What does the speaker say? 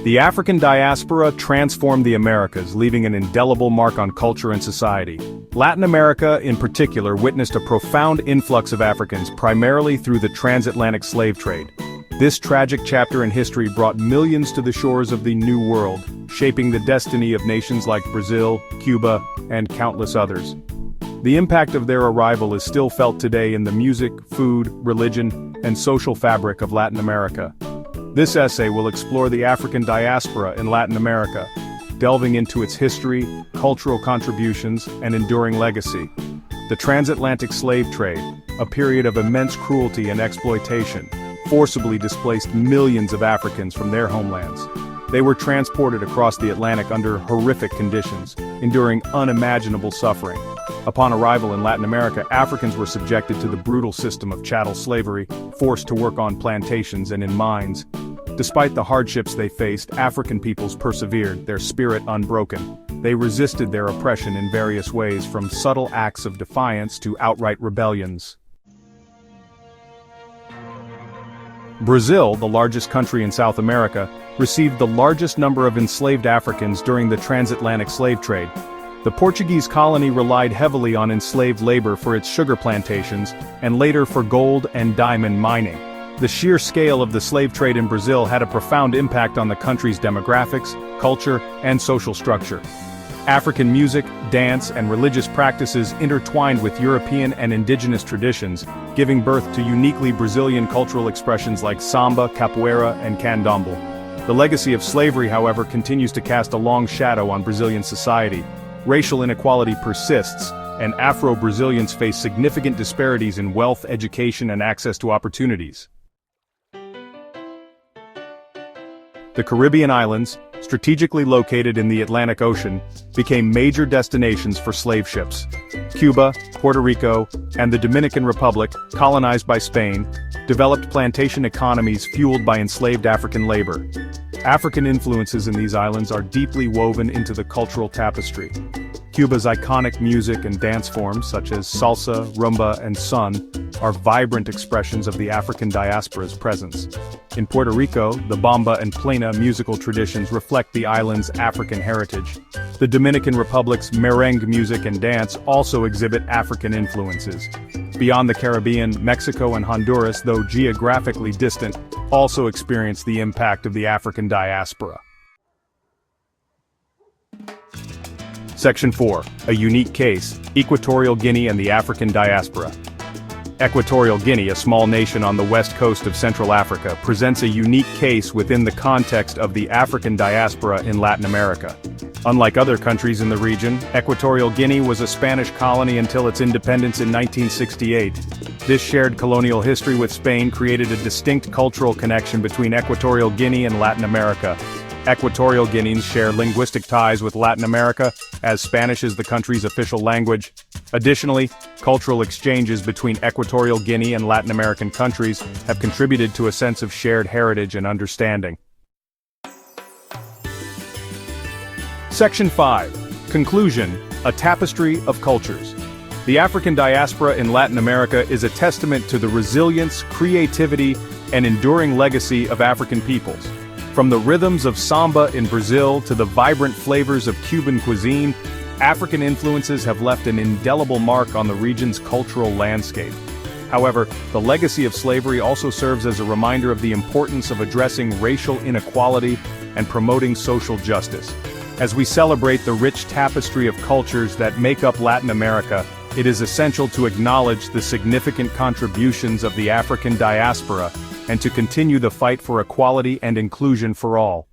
The African diaspora transformed the Americas, leaving an indelible mark on culture and society. Latin America, in particular, witnessed a profound influx of Africans, primarily through the transatlantic slave trade. This tragic chapter in history brought millions to the shores of the New World, shaping the destiny of nations like Brazil, Cuba, and countless others. The impact of their arrival is still felt today in the music, food, religion, and social fabric of Latin America. This essay will explore the African diaspora in Latin America, delving into its history, cultural contributions, and enduring legacy. The transatlantic slave trade, a period of immense cruelty and exploitation, forcibly displaced millions of Africans from their homelands. They were transported across the Atlantic under horrific conditions, enduring unimaginable suffering. Upon arrival in Latin America, Africans were subjected to the brutal system of chattel slavery, forced to work on plantations and in mines. Despite the hardships they faced, African peoples persevered, their spirit unbroken. They resisted their oppression in various ways, from subtle acts of defiance to outright rebellions. Brazil, the largest country in South America, received the largest number of enslaved Africans during the transatlantic slave trade. The Portuguese colony relied heavily on enslaved labor for its sugar plantations, and later for gold and diamond mining. The sheer scale of the slave trade in Brazil had a profound impact on the country's demographics, culture, and social structure. African music, dance, and religious practices intertwined with European and indigenous traditions, giving birth to uniquely Brazilian cultural expressions like samba, capoeira, and candomblé. The legacy of slavery, however, continues to cast a long shadow on Brazilian society. Racial inequality persists, and Afro-Brazilians face significant disparities in wealth, education, and access to opportunities. The Caribbean islands, strategically located in the Atlantic Ocean, became major destinations for slave ships. Cuba, Puerto Rico, and the Dominican Republic, colonized by Spain, developed plantation economies fueled by enslaved African labor. African influences in these islands are deeply woven into the cultural tapestry. Cuba's iconic music and dance forms, such as salsa, rumba, and son, are vibrant expressions of the African diaspora's presence. In Puerto Rico, the bamba and plena musical traditions reflect the island's African heritage. The Dominican Republic's merengue music and dance also exhibit African influences. Beyond the Caribbean, Mexico and Honduras, though geographically distant, also experience the impact of the African diaspora. Section 4. A unique case, Equatorial Guinea and the African diaspora. Equatorial Guinea, a small nation on the west coast of Central Africa, presents a unique case within the context of the African diaspora in Latin America. Unlike other countries in the region, Equatorial Guinea was a Spanish colony until its independence in 1968. This shared colonial history with Spain created a distinct cultural connection between Equatorial Guinea and Latin America. Equatorial Guineans share linguistic ties with Latin America, as Spanish is the country's official language. Additionally, cultural exchanges between Equatorial Guinea and Latin American countries have contributed to a sense of shared heritage and understanding. Section 5. Conclusion: A tapestry of cultures. The African diaspora in Latin America is a testament to the resilience, creativity, and enduring legacy of African peoples. From the rhythms of samba in Brazil to the vibrant flavors of Cuban cuisine, African influences have left an indelible mark on the region's cultural landscape. However, the legacy of slavery also serves as a reminder of the importance of addressing racial inequality and promoting social justice. As we celebrate the rich tapestry of cultures that make up Latin America, it is essential to acknowledge the significant contributions of the African diaspora and to continue the fight for equality and inclusion for all.